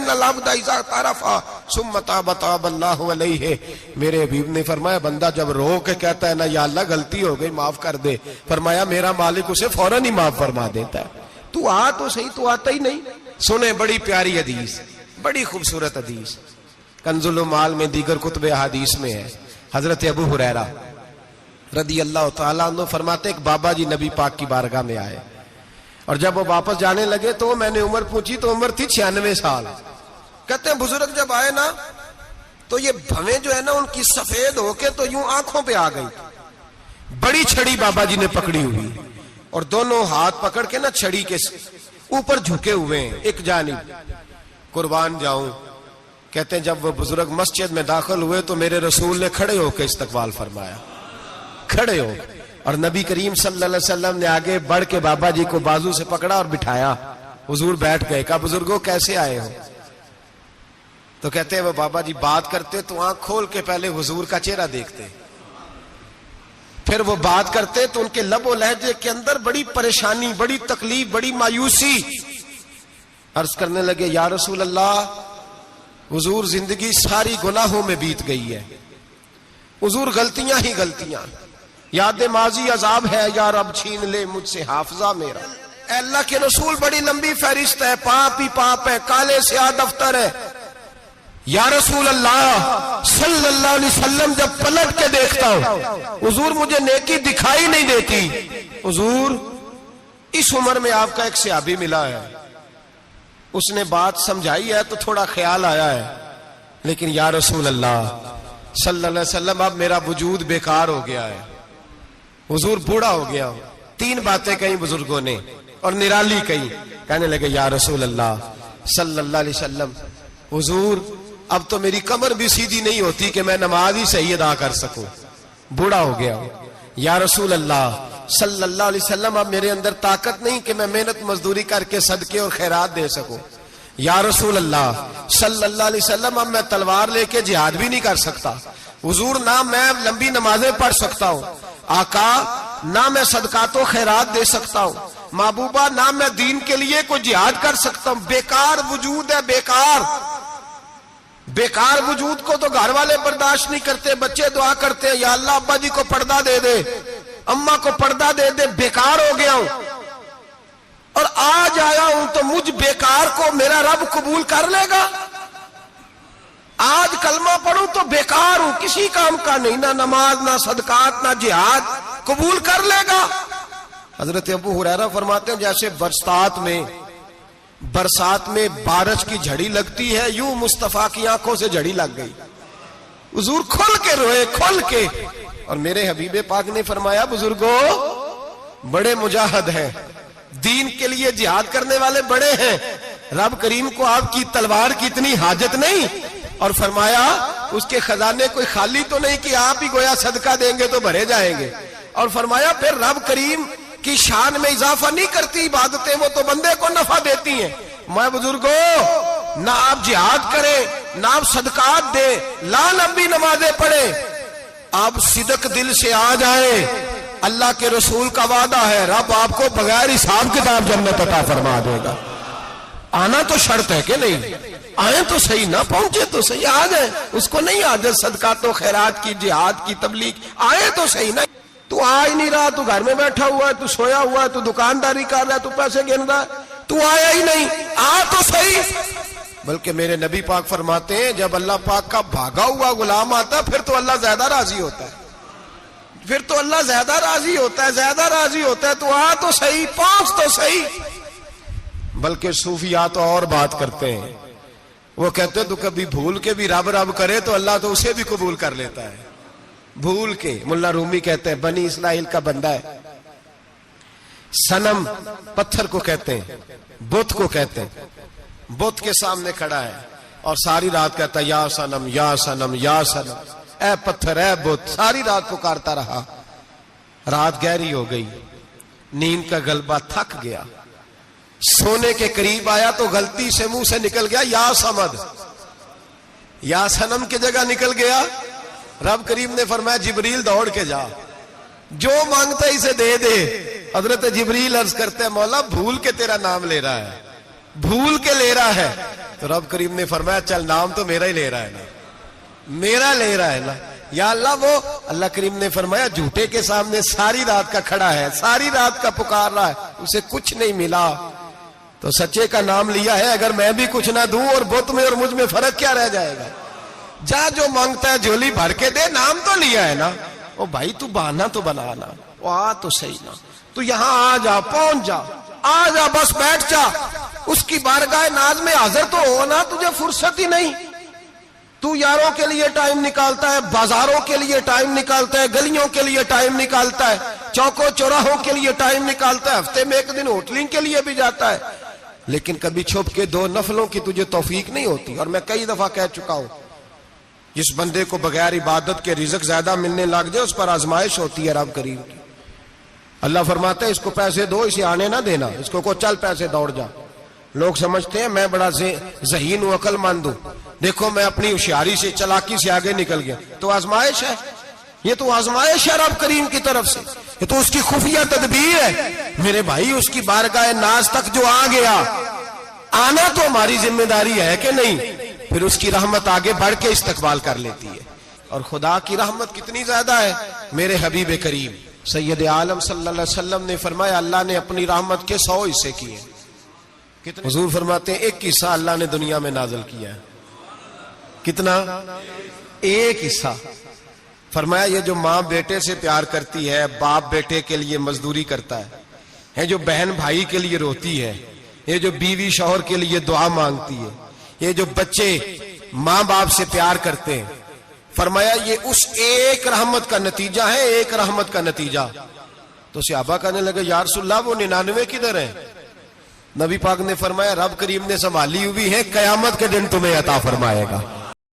ان العبد اذا اعترف ثم تاب تاب اللہ علیہ. میرے حبیب نے فرمایا بندہ جب رو کے کہتا ہے نا یا اللہ غلطی ہو گئی معاف کر دے، فرمایا میرا مالک اسے فوراً ہی معاف فرما دیتا ہے. تو آ تو صحیح، تو آتا ہی نہیں. سنیں بڑی پیاری حدیث، بڑی خوبصورت حدیث، کنز المال میں دیگر کتب احادیث میں ہے. حضرت ابو ہریرہ رضی اللہ تعالیٰ عنہ فرماتے ایک بابا جی نبی پاک کی بارگاہ میں آئے، اور جب وہ واپس جانے لگے تو میں نے عمر پوچھی تو عمر تھی 96 سال. کہتے ہیں بزرگ جب آئے نا تو یہ بھویں جو ہے نا ان کی سفید ہو کے تو یوں آنکھوں پہ آ گئی. بڑی چھڑی بابا جی نے پکڑی ہوئی اور دونوں ہاتھ پکڑ کے نا چھڑی کے اوپر جھکے ہوئے ہیں ایک جانب. قربان جاؤں، کہتے ہیں جب وہ بزرگ مسجد میں داخل ہوئے تو میرے رسول نے کھڑے ہو کے استقبال فرمایا، کھڑے ہو. اور نبی کریم صلی اللہ علیہ وسلم نے آگے بڑھ کے بابا جی کو بازو سے پکڑا اور بٹھایا. حضور بیٹھ گئے. کہا بزرگوں کیسے آئے ہو؟ تو کہتے ہیں وہ بابا جی بات کرتے تو آنکھ کھول کے پہلے حضور کا چہرہ دیکھتے، پھر وہ بات کرتے تو ان کے لب و لہجے کے اندر بڑی پریشانی، بڑی تکلیف، بڑی مایوسی. عرض کرنے لگے یا رسول اللہ، حضور زندگی ساری گناہوں میں بیت گئی ہے، حضور غلطیاں ہی غلطیاں، یاد ماضی عذاب ہے، یا رب چھین لے مجھ سے حافظہ میرا. اے اللہ کے رسول بڑی لمبی فہرست ہے، پاپ ہی پاپ ہے، کالے سیاہ دفتر ہے. یا رسول اللہ صلی اللہ علیہ وسلم جب پلٹ کے دیکھتا ہوں حضور مجھے نیکی دکھائی نہیں دیتی. حضور اس عمر میں آپ کا ایک صحابی ملا ہے، اس نے بات سمجھائی ہے تو تھوڑا خیال آیا ہے، لیکن یا رسول اللہ صلی اللہ علیہ وسلم اب میرا وجود بیکار ہو گیا ہے، حضور بوڑھا ہو گیا ہوں. 3 باتیں کہیں بزرگوں نے اور نرالی کہیں. کہنے لگے یا رسول اللہ صلی اللہ علیہ وسلم، حضور اب تو میری کمر بھی سیدھی نہیں ہوتی کہ میں نماز ہی صحیح ادا کر سکوں، بوڑھا ہو گیا ہوں. یا رسول اللہ صلی اللہ علیہ وسلم اب میرے اندر طاقت نہیں کہ میں محنت مزدوری کر کے صدقے اور خیرات دے سکوں. یا رسول اللہ صلی اللہ علیہ وسلم اب میں تلوار لے کے جہاد بھی نہیں کر سکتا. حضور نہ میں لمبی نمازیں پڑھ سکتا ہوں، آقا نہ میں صدقات و خیرات دے سکتا ہوں، محبوبہ نہ میں دین کے لیے کوئی جہاد کر سکتا ہوں. بیکار وجود ہے، بیکار. بیکار وجود کو تو گھر والے برداشت نہیں کرتے، بچے دعا کرتے ہیں یا اللہ ابا جی کو پردہ دے دے، اماں کو پردہ دے دے. بیکار ہو گیا ہوں اور آج آیا ہوں تو مجھ بیکار کو میرا رب قبول کر لے گا؟ آج کلمہ پڑھوں تو بیکار ہوں، کسی کام کا نہیں، نہ نماز نہ صدقات نہ جہاد، قبول کر لے گا؟ حضرت ابو ہریرہ فرماتے ہیں جیسے برسات میں بارش کی جھڑی لگتی ہے، یوں مصطفیٰ کی آنکھوں سے جھڑی لگ گئی. حضور کھل کے روئے، کھل کے. اور میرے حبیب پاک نے فرمایا بزرگوں بڑے مجاہد ہیں، دین کے لیے جہاد کرنے والے بڑے ہیں، رب کریم کو آپ کی تلوار کی اتنی حاجت نہیں. اور فرمایا اس کے خزانے کوئی خالی تو نہیں کہ آپ ہی گویا صدقہ دیں گے تو بھرے جائیں گے. اور فرمایا پھر رب کریم کی شان میں اضافہ نہیں کرتی عبادتیں، وہ تو بندے کو نفع دیتی ہیں. میں بزرگوں نہ آپ جہاد کریں نہ آپ صدقات دیں، لا لمبی نمازیں پڑھیں، آپ صدق دل سے آ جائیں. اللہ کے رسول کا وعدہ ہے رب آپ کو بغیر حساب کتاب جنت عطا فرما دے گا. آنا تو شرط ہے کہ نہیں؟ آئیں تو صحیح، نہ پہنچے تو صحیح، آ جائیں. اس کو نہیں عادت صدقات و خیرات کی، جہاد کی، تبلیغ، آئے تو صحیح. نہ تو آ ہی نہیں رہا، تو گھر میں بیٹھا ہوا ہے، تو سویا ہوا ہے، تو دکانداری کر رہا ہے، تو پیسے گن رہا ہے، تو آیا ہی نہیں، آ تو صحیح. بلکہ میرے نبی پاک فرماتے ہیں جب اللہ پاک کا بھاگا ہوا غلام آتا ہے پھر تو اللہ زیادہ راضی ہوتا ہے، پھر تو اللہ زیادہ راضی ہوتا ہے، زیادہ راضی ہوتا ہے. تو آ تو صحیح، پہنچ تو صحیح. بلکہ صوفیاء تو اور بات کرتے ہیں، وہ کہتے تو کبھی بھول کے بھی رب رب کرے تو اللہ تو اسے بھی قبول کر لیتا ہے. بھول کے، ملا رومی کہتے ہیں بنی اسرائیل کا بندہ ہے، صنم پتھر کو کہتے ہیں، بت کو کہتے ہیں، بت کے سامنے کھڑا ہے اور ساری رات کہتا ہے یا صنم یا صنم یا صنم، اے پتھر اے بت، ساری رات پکارتا رہا. رات گہری ہو گئی، نیند کا غلبہ، تھک گیا، سونے کے قریب آیا تو غلطی سے منہ سے نکل گیا یا صمد، یا صنم کی جگہ نکل گیا. رب کریم نے فرمایا جبریل دوڑ کے جا، جو مانگتا ہے اسے دے دے. حضرت جبریل عرض کرتے ہیں مولا بھول کے تیرا نام لے رہا ہے، بھول کے لے رہا ہے تو رب کریم نے فرمایا چل نام تو میرا ہی لے رہا ہے نا، میرا لے رہا ہے نا یا اللہ۔ وہ اللہ کریم نے فرمایا جھوٹے کے سامنے ساری رات کا کھڑا ہے، ساری رات کا پکار رہا ہے، اسے کچھ نہیں ملا تو سچے کا نام لیا ہے، اگر میں بھی کچھ نہ دوں اور بت میں اور مجھ میں فرق کیا رہ جائے گا؟ جا جو مانگتا ہے جھولی بھر کے دے، نام تو لیا ہے نا۔ او بھائی تو بہانا تو بنانا، وہ آ تو صحیح نا، تو یہاں آ جا، پہنچ جا، آ جا، بس بیٹھ جا، اس کی بارگاہ ناز میں حاضر تو ہو نا، تجھے فرصت ہی نہیں۔ تو یاروں کے لیے ٹائم نکالتا ہے، بازاروں کے لیے ٹائم نکالتا ہے، گلیوں کے لیے ٹائم نکالتا ہے، چوکوں چوراہوں کے لیے ٹائم نکالتا ہے، ہفتے میں ایک دن ہوٹلنگ کے لیے بھی جاتا ہے، لیکن کبھی چھپ کے 2 نفلوں کی تجھے توفیق نہیں ہوتی۔ اور میں کئی دفعہ کہہ چکا ہوں، جس بندے کو بغیر عبادت کے رزق زیادہ ملنے لگ جائے اس پر آزمائش ہوتی ہے رب کریم کی۔ اللہ فرماتا ہے اس کو پیسے دو، اسے آنے نہ دینا، اس کو چل پیسے دوڑ جا۔ لوگ سمجھتے ہیں میں بڑا ذہین ہوں، عقل مند ہوں، دیکھو میں اپنی ہوشیاری سے، چلاکی سے آگے نکل گیا، تو آزمائش ہے، یہ تو آزمائش ہے رب کریم کی طرف سے، یہ تو اس کی خفیہ تدبیر ہے میرے بھائی۔ اس کی بارگاہ ناز تک جو آ گیا، آنا تو ہماری ذمہ داری ہے کہ نہیں، پھر اس کی رحمت آگے بڑھ کے استقبال کر لیتی ہے۔ اور خدا کی رحمت کتنی زیادہ ہے، میرے حبیب کریم سید عالم صلی اللہ علیہ وسلم نے فرمایا اللہ نے اپنی رحمت کے 100 حصے کیے۔ حضور فرماتے ہیں 1 حصہ اللہ نے دنیا میں نازل کیا ہے۔ کتنا؟ 1 حصہ۔ فرمایا یہ جو ماں بیٹے سے پیار کرتی ہے، باپ بیٹے کے لیے مزدوری کرتا ہے، جو بہن بھائی کے لیے روتی ہے، یہ جو بیوی شوہر کے لیے دعا مانگتی ہے، یہ جو بچے ماں باپ سے پیار کرتے ہیں، فرمایا یہ اس 1 رحمت کا نتیجہ ہے، 1 رحمت کا نتیجہ۔ تو صحابہ کہنے لگے یا رسول اللہ وہ 99 کدھر ہیں؟ نبی پاک نے فرمایا رب کریم نے سنبھالی ہوئی ہے، قیامت کے دن تمہیں عطا فرمائے گا۔